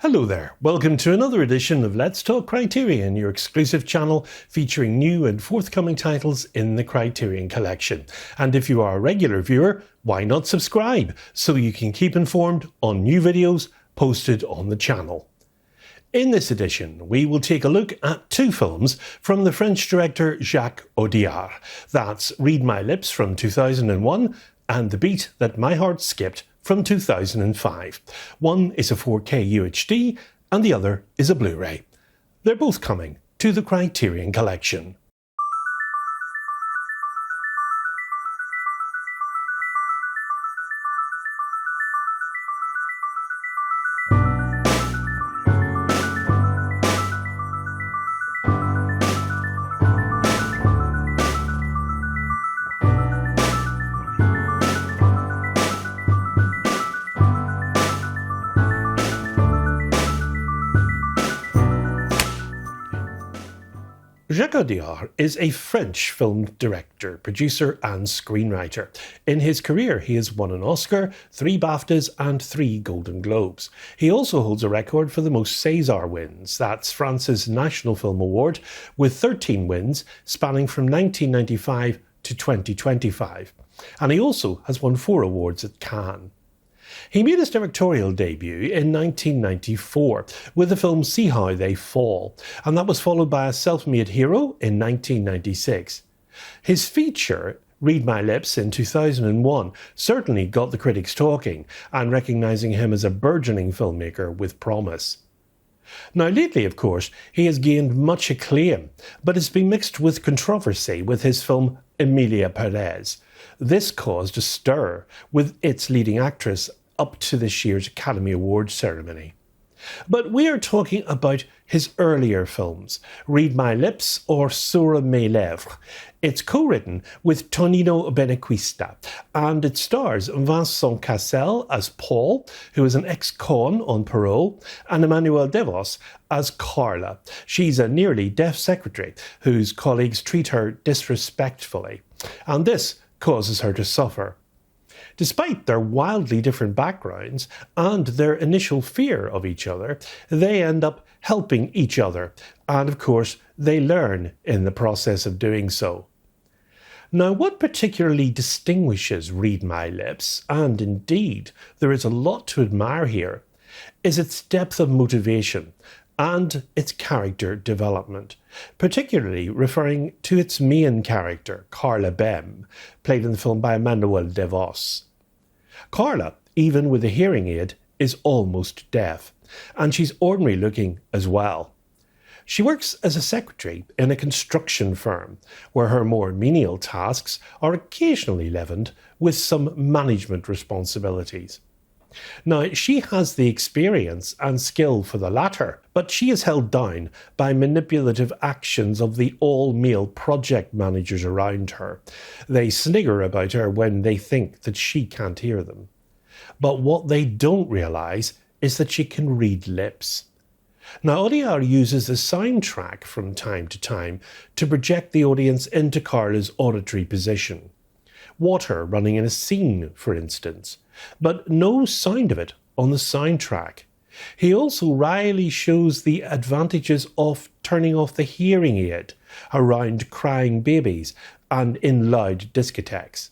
Hello there, welcome to another edition of Let's Talk Criterion, your exclusive channel featuring new and forthcoming titles in the Criterion collection. And if you are a regular viewer, why not subscribe so you can keep informed on new videos posted on the channel. In this edition, we will take a look at two films from the French director Jacques Audiard. That's Read My Lips from 2001 and The Beat That My Heart Skipped from 2005. One is a 4K UHD and the other is a Blu-ray. They're both coming to the Criterion collection. Jacques Audiard is a French film director, producer and screenwriter. In his career, he has won an Oscar, 3 BAFTAs and 3 Golden Globes. He also holds a record for the most César wins. That's France's National Film Award, with 13 wins spanning from 1995 to 2025. And he also has won 4 awards at Cannes. He made his directorial debut in 1994 with the film See How They Fall, and that was followed by A Self-Made Hero in 1996. His feature, Read My Lips, in 2001 certainly got the critics talking and recognising him as a burgeoning filmmaker with promise. Now lately, of course, he has gained much acclaim, but it's been mixed with controversy with his film Emilia Pérez. This caused a stir with its leading actress up to this year's Academy Awards ceremony. But we are talking about his earlier films, Read My Lips or Sur Mes Lèvres. It's co-written with Tonino Benquista, and it stars Vincent Cassel as Paul, who is an ex-con on parole, and Emmanuelle Devos as Carla. She's a nearly deaf secretary whose colleagues treat her disrespectfully, and this causes her to suffer. Despite their wildly different backgrounds and their initial fear of each other, they end up helping each other, and of course they learn in the process of doing so. Now, what particularly distinguishes Read My Lips, and indeed there is a lot to admire here, is its depth of motivation and its character development, particularly referring to its main character, Carla Bem, played in the film by Emmanuelle Devos. Carla, even with a hearing aid, is almost deaf, and she's ordinary looking as well. She works as a secretary in a construction firm, where her more menial tasks are occasionally leavened with some management responsibilities. Now, she has the experience and skill for the latter, but she is held down by manipulative actions of the all-male project managers around her. They snigger about her when they think that she can't hear them. But what they don't realise is that she can read lips. Now, Audiard uses the soundtrack from time to time to project the audience into Carla's auditory position. Water running in a scene, for instance, but no sound of it on the soundtrack. He also wryly shows the advantages of turning off the hearing aid around crying babies and in loud discotheques.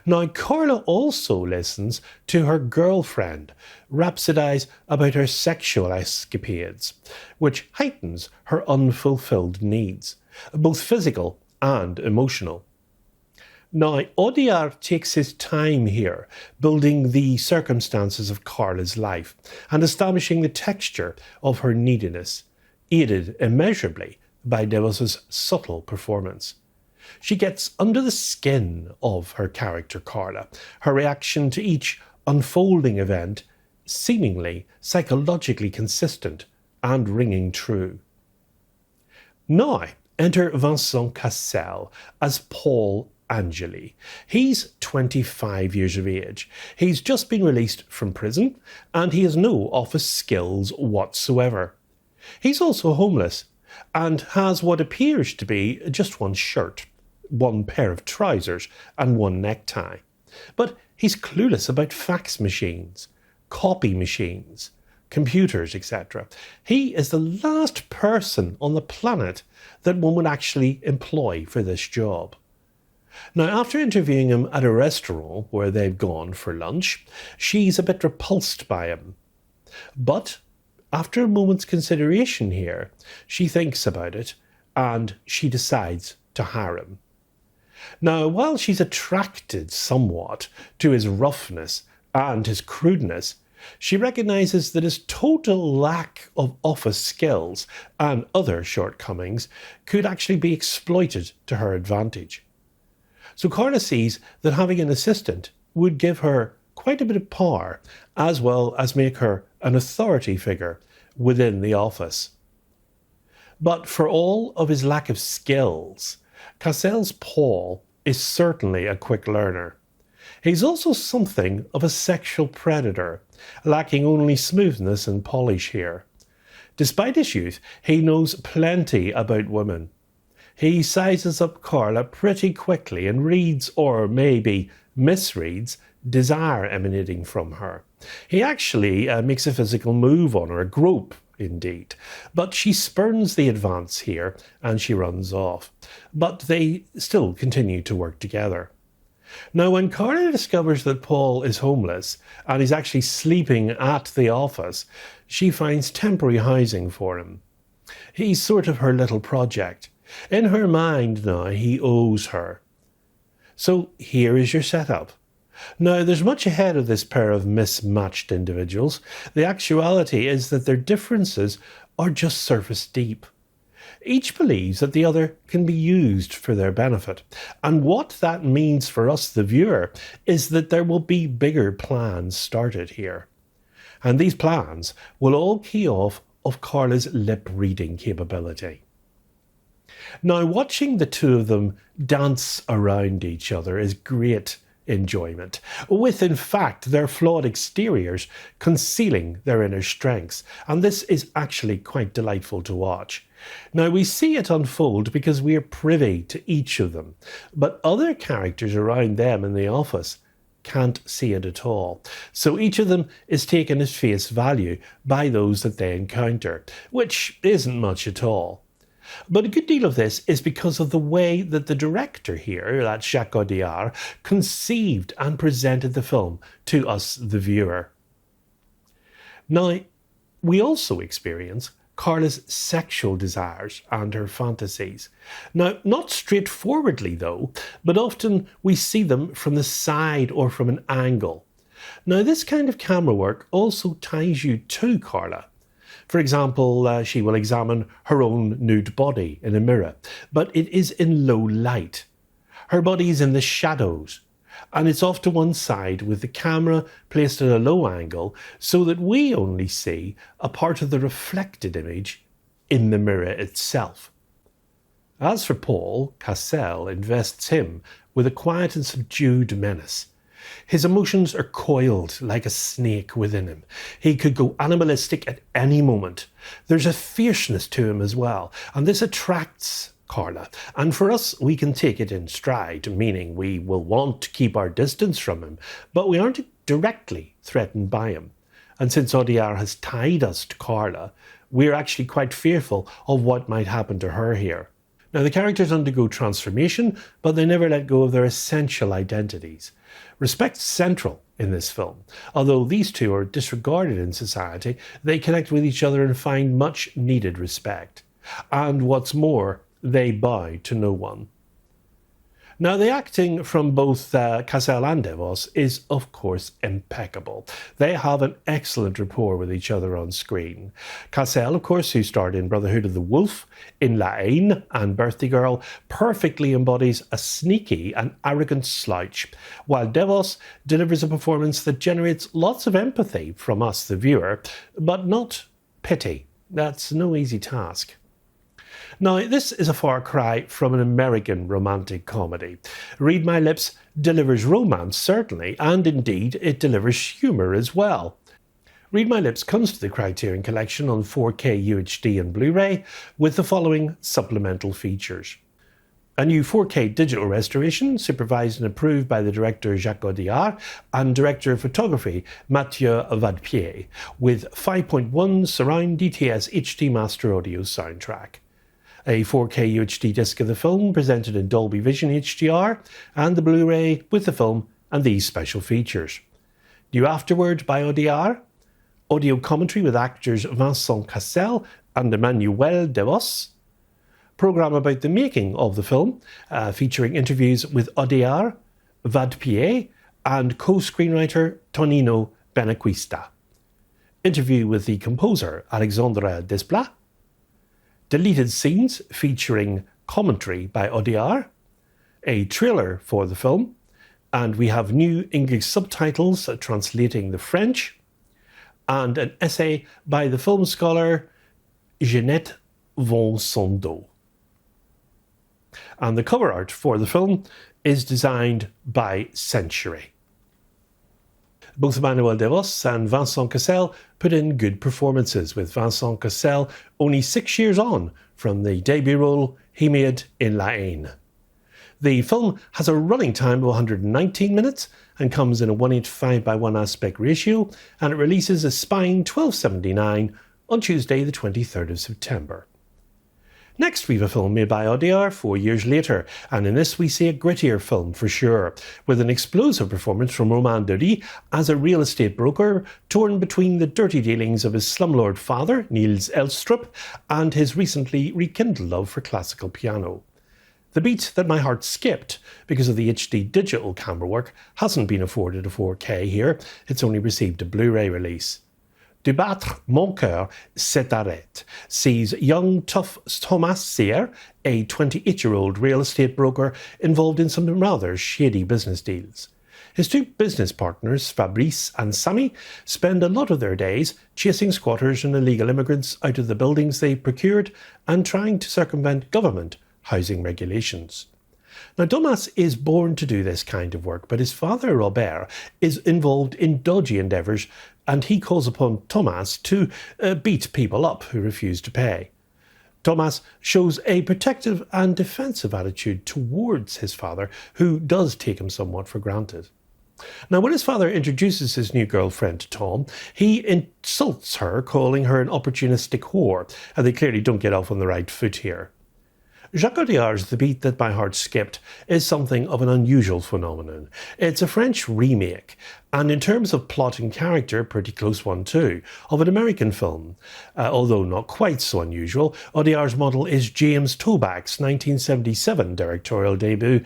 Now, Carla also listens to her girlfriend rhapsodize about her sexual escapades, which heightens her unfulfilled needs, both physical and emotional. Now, Audiard takes his time here, building the circumstances of Carla's life and establishing the texture of her neediness, aided immeasurably by Devos' subtle performance. She gets under the skin of her character Carla, her reaction to each unfolding event seemingly psychologically consistent and ringing true. Now, enter Vincent Cassel as Paul Angeli. He's 25 years of age. He's just been released from prison and he has no office skills whatsoever. He's also homeless and has what appears to be just one shirt, one pair of trousers and one necktie. But he's clueless about fax machines, copy machines, computers, etc. He is the last person on the planet that one would actually employ for this job. Now, after interviewing him at a restaurant where they've gone for lunch, she's a bit repulsed by him. But after a moment's consideration here, she thinks about it and she decides to hire him. Now, while she's attracted somewhat to his roughness and his crudeness, she recognises that his total lack of office skills and other shortcomings could actually be exploited to her advantage. So Carla sees that having an assistant would give her quite a bit of power, as well as make her an authority figure within the office. But for all of his lack of skills, Castell's Paul is certainly a quick learner. He's also something of a sexual predator, lacking only smoothness and polish here. Despite his youth, he knows plenty about women. He sizes up Carla pretty quickly and reads, or maybe misreads, desire emanating from her. He actually makes a physical move on her, a grope indeed. But she spurns the advance here and she runs off. But they still continue to work together. Now, when Carla discovers that Paul is homeless and is actually sleeping at the office, she finds temporary housing for him. He's sort of her little project. In her mind now, he owes her. So here is your setup. Now, there's much ahead of this pair of mismatched individuals. The actuality is that their differences are just surface deep. Each believes that the other can be used for their benefit. And what that means for us, the viewer, is that there will be bigger plans started here. And these plans will all key off of Carla's lip-reading capability. Now, watching the two of them dance around each other is great enjoyment, with in fact their flawed exteriors concealing their inner strengths, and this is actually quite delightful to watch. Now, we see it unfold because we are privy to each of them, but other characters around them in the office can't see it at all. So each of them is taken as face value by those that they encounter, which isn't much at all. But a good deal of this is because of the way that the director here, that's Jacques Audiard, conceived and presented the film to us, the viewer. Now, we also experience Carla's sexual desires and her fantasies. Now, not straightforwardly though, but often we see them from the side or from an angle. Now, this kind of camera work also ties you to Carla. For example, she will examine her own nude body in a mirror, but it is in low light. Her body is in the shadows, and it's off to one side with the camera placed at a low angle so that we only see a part of the reflected image in the mirror itself. As for Paul, Cassel invests him with a quiet and subdued menace. His emotions are coiled like a snake within him. He could go animalistic at any moment. There's a fierceness to him as well, and this attracts Carla. And for us, we can take it in stride, meaning we will want to keep our distance from him, but we aren't directly threatened by him. And since Audiard has tied us to Carla, we're actually quite fearful of what might happen to her here. Now, the characters undergo transformation, but they never let go of their essential identities. Respect's central in this film. Although these two are disregarded in society, they connect with each other and find much needed respect. And what's more, they bow to no one. Now, the acting from both Cassel and Devos is, of course, impeccable. They have an excellent rapport with each other on screen. Cassel, of course, who starred in Brotherhood of the Wolf, in La Haine and Birthday Girl, perfectly embodies a sneaky and arrogant slouch, while Devos delivers a performance that generates lots of empathy from us, the viewer, but not pity. That's no easy task. Now, this is a far cry from an American romantic comedy. Read My Lips delivers romance, certainly, and indeed it delivers humour as well. Read My Lips comes to the Criterion collection on 4K UHD and Blu-ray with the following supplemental features. A new 4K digital restoration, supervised and approved by the director Jacques Audiard and director of photography Mathieu Vadpied, with 5.1 surround DTS HD master audio soundtrack. A 4K UHD disc of the film presented in Dolby Vision HDR, and the Blu-ray with the film and these special features. New Afterword by Audiard, audio commentary with actors Vincent Cassel and Emmanuel Devos, programme about the making of the film, featuring interviews with Audiard, Vadpied, and co-screenwriter Tonino Benacquista. Interview with the composer Alexandre Desplat. Deleted scenes featuring commentary by Audiard. A trailer for the film. And we have new English subtitles translating the French. And an essay by the film scholar Jeanette Von Sondo. And the cover art for the film is designed by Century. Both Emmanuel Devos and Vincent Cassel put in good performances, with Vincent Cassel only 6 years on from the debut role he made in La Haine. The film has a running time of 119 minutes and comes in a 1:5:1 aspect ratio, and it releases a spine 1279 on Tuesday the 23rd of September. Next, we have a film made by Audiard 4 years later, and in this we see a grittier film for sure, with an explosive performance from Romain Duris as a real estate broker torn between the dirty dealings of his slumlord father, Niels Elstrup, and his recently rekindled love for classical piano. The beat that my heart skipped because of the HD digital camera work hasn't been afforded a 4K here, it's only received a Blu-ray release. De battre mon cœur s'arrête sees young, tough Thomas Sayre, a 28-year-old real estate broker, involved in some rather shady business deals. His two business partners, Fabrice and Samy, spend a lot of their days chasing squatters and illegal immigrants out of the buildings they procured and trying to circumvent government housing regulations. Now, Thomas is born to do this kind of work, but his father, Robert, is involved in dodgy endeavours, and he calls upon Thomas to beat people up who refuse to pay. Thomas shows a protective and defensive attitude towards his father, who does take him somewhat for granted. Now, when his father introduces his new girlfriend to Tom, he insults her, calling her an opportunistic whore, and they clearly don't get off on the right foot here. Jacques Audiard's The Beat That My Heart Skipped is something of an unusual phenomenon. It's a French remake, and in terms of plot and character, pretty close one too, of an American film. Although not quite so unusual, Audiard's model is James Toback's 1977 directorial debut,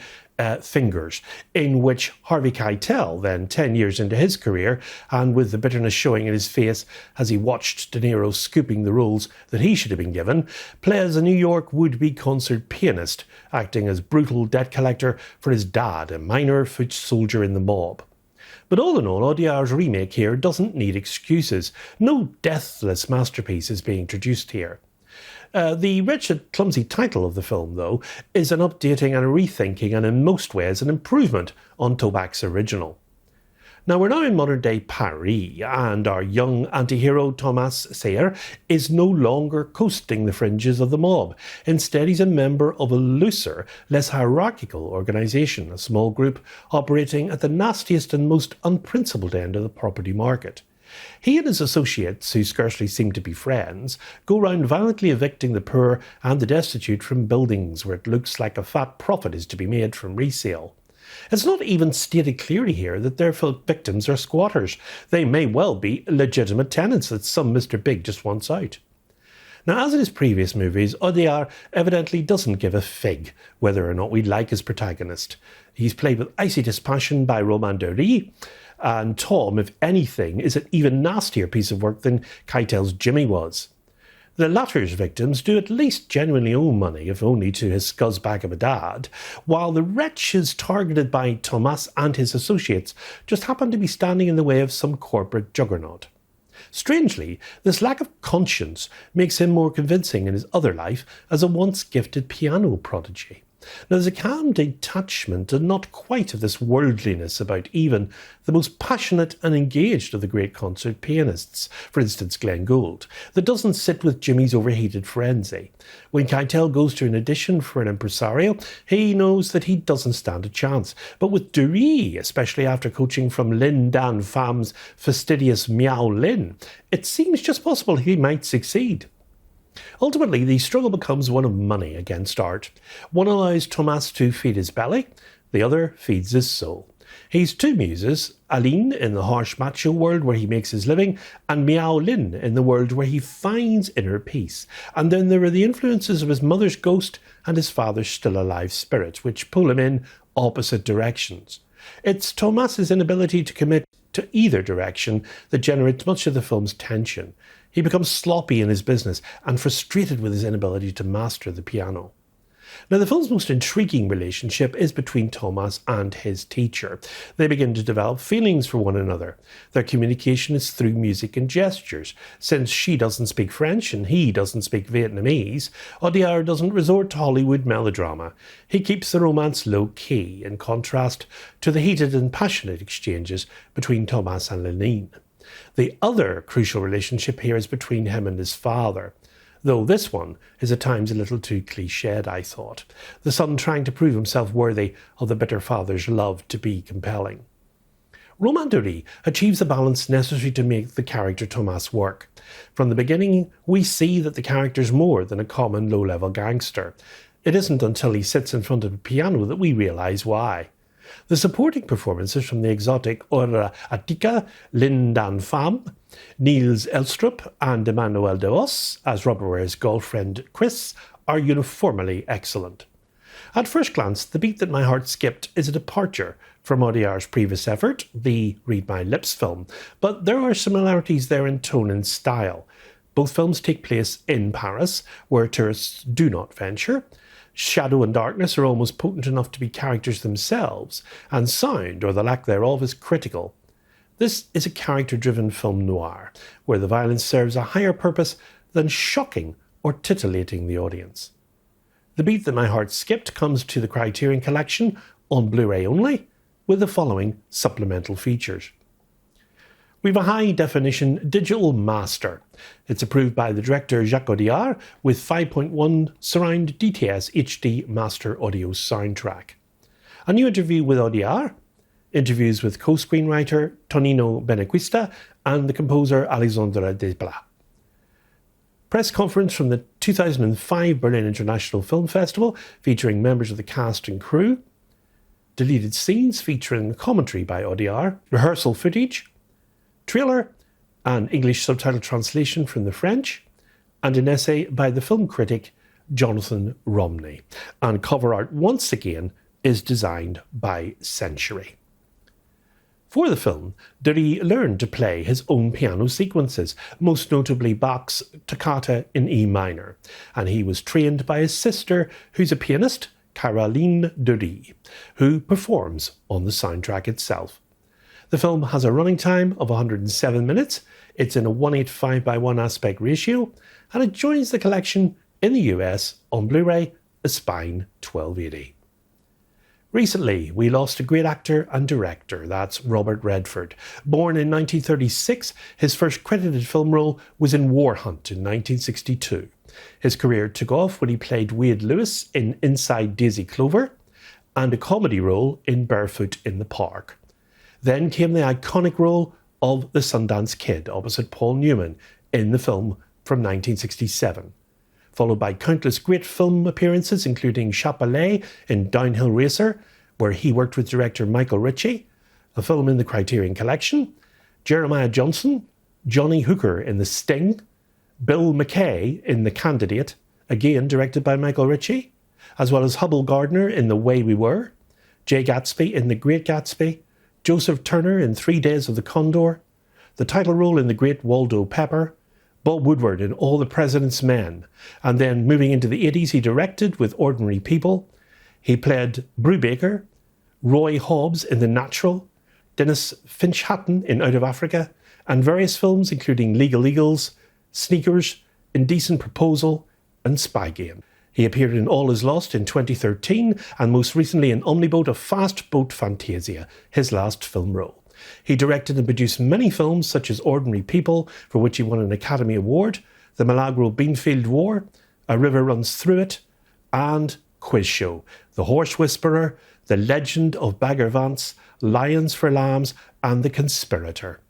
Fingers, in which Harvey Keitel, then 10 years into his career, and with the bitterness showing in his face as he watched De Niro scooping the roles that he should have been given, plays a New York would-be concert pianist, acting as brutal debt collector for his dad, a minor foot soldier in the mob. But all in all, Audiard's remake here doesn't need excuses. No deathless masterpiece is being introduced here. The wretched, clumsy title of the film, though, is an updating and a rethinking, and in most ways an improvement on Toback's original. Now, we're now in modern-day Paris, and our young anti-hero Thomas Sayre is no longer coasting the fringes of the mob. Instead, he's a member of a looser, less hierarchical organisation, a small group operating at the nastiest and most unprincipled end of the property market. He and his associates, who scarcely seem to be friends, go round violently evicting the poor and the destitute from buildings where it looks like a fat profit is to be made from resale. It's not even stated clearly here that their victims are squatters. They may well be legitimate tenants that some Mr. Big just wants out. Now, as in his previous movies, Audiard evidently doesn't give a fig whether or not we like his protagonist. He's played with icy dispassion by Romain Duris, and Tom, if anything, is an even nastier piece of work than Keitel's Jimmy was. The latter's victims do at least genuinely owe money, if only to his scuzzbag of a dad, while the wretches targeted by Thomas and his associates just happen to be standing in the way of some corporate juggernaut. Strangely, this lack of conscience makes him more convincing in his other life as a once gifted piano prodigy. Now, there's a calm detachment and not quite of this worldliness about even the most passionate and engaged of the great concert pianists, for instance Glenn Gould, that doesn't sit with Jimmy's overheated frenzy. When Keitel goes to an audition for an impresario, he knows that he doesn't stand a chance. But with Dury, especially after coaching from Lin Dan Pham's fastidious Miao Lin, it seems just possible he might succeed. Ultimately, the struggle becomes one of money against art. One allows Thomas to feed his belly, the other feeds his soul. He's two muses, Aline in the harsh macho world where he makes his living, and Miao Lin in the world where he finds inner peace. And then there are the influences of his mother's ghost and his father's still alive spirit, which pull him in opposite directions. It's Thomas's inability to commit to either direction that generates much of the film's tension. He becomes sloppy in his business and frustrated with his inability to master the piano. Now, the film's most intriguing relationship is between Thomas and his teacher. They begin to develop feelings for one another. Their communication is through music and gestures. Since she doesn't speak French and he doesn't speak Vietnamese, Audiard doesn't resort to Hollywood melodrama. He keeps the romance low-key, in contrast to the heated and passionate exchanges between Thomas and Lenine. The other crucial relationship here is between him and his father, though this one is at times a little too cliched, I thought. The son trying to prove himself worthy of the bitter father's love to be compelling. Romain Dury achieves the balance necessary to make the character Thomas work. From the beginning, we see that the character's more than a common low-level gangster. It isn't until he sits in front of a piano that we realise why. The supporting performances from the exotic Aura Attica, Lin Dan Pham, Niels Elstrup and Emmanuel de Vos as Rubberware's girlfriend Chris are uniformly excellent. At first glance, The Beat That My Heart Skipped is a departure from Audiard's previous effort, the Read My Lips film, but there are similarities there in tone and style. Both films take place in Paris, where tourists do not venture. Shadow and darkness are almost potent enough to be characters themselves, and sound, or the lack thereof, is critical. This is a character-driven film noir, where the violence serves a higher purpose than shocking or titillating the audience. The Beat That My Heart Skipped comes to the Criterion Collection on Blu-ray only, with the following supplemental features. We have a high-definition digital master. It's approved by the director Jacques Audiard with 5.1 surround DTS HD master audio soundtrack. A new interview with Audiard, interviews with co-screenwriter Tonino Benedicta and the composer Alexandre Desplat. Press conference from the 2005 Berlin International Film Festival featuring members of the cast and crew. Deleted scenes featuring commentary by Audiard, rehearsal footage, trailer, an English subtitle translation from the French, and an essay by the film critic Jonathan Romney. And cover art, once again, is designed by Century. For the film, Dury learned to play his own piano sequences, most notably Bach's Toccata in E minor, and he was trained by his sister, who's a pianist, Caroline Dury, who performs on the soundtrack itself. The film has a running time of 107 minutes, it's in a 1:8:5:1 aspect ratio, and it joins the collection in the US on Blu-ray, a Spine 1280. Recently, we lost a great actor and director, that's Robert Redford. Born in 1936, his first credited film role was in War Hunt in 1962. His career took off when he played Wade Lewis in Inside Daisy Clover, and a comedy role in Barefoot in the Park. Then came the iconic role of the Sundance Kid opposite Paul Newman in the film from 1967, followed by countless great film appearances including Chapelet in Downhill Racer, where he worked with director Michael Ritchie, a film in the Criterion Collection, Jeremiah Johnson, Johnny Hooker in The Sting, Bill McKay in The Candidate, again directed by Michael Ritchie, as well as Hubble Gardner in The Way We Were, Jay Gatsby in The Great Gatsby, Joseph Turner in 3 Days of the Condor, the title role in The Great Waldo Pepper, Bob Woodward in All the President's Men, and then moving into the 80s he directed with Ordinary People. He played Brubaker, Roy Hobbs in The Natural, Dennis Finch-Hatton in Out of Africa, and various films including Legal Eagles, Sneakers, Indecent Proposal and Spy Game. He appeared in All Is Lost in 2013 and most recently in Omniboat, a fast boat fantasia, his last film role. He directed and produced many films such as Ordinary People, for which he won an Academy Award, The Milagro Beanfield War, A River Runs Through It, and Quiz Show, The Horse Whisperer, The Legend of Bagger Vance, Lions for Lambs, and The Conspirator.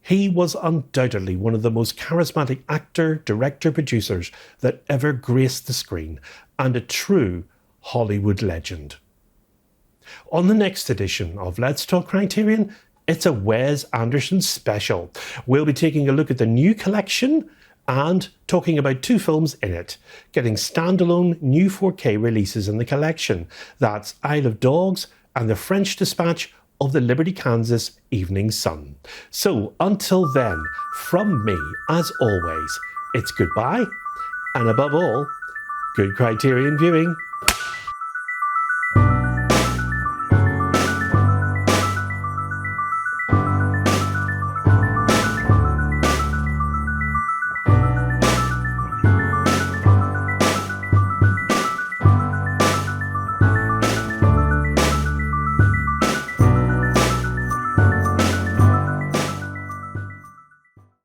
He was undoubtedly one of the most charismatic actor, director, producers that ever graced the screen, and a true Hollywood legend. On the next edition of Let's Talk Criterion, it's a Wes Anderson special. We'll be taking a look at the new collection and talking about two films in it, getting standalone new 4K releases in the collection. That's Isle of Dogs and The French Dispatch of the Liberty, Kansas Evening Sun. So until then, from me, as always, it's goodbye, and above all, good Criterion viewing.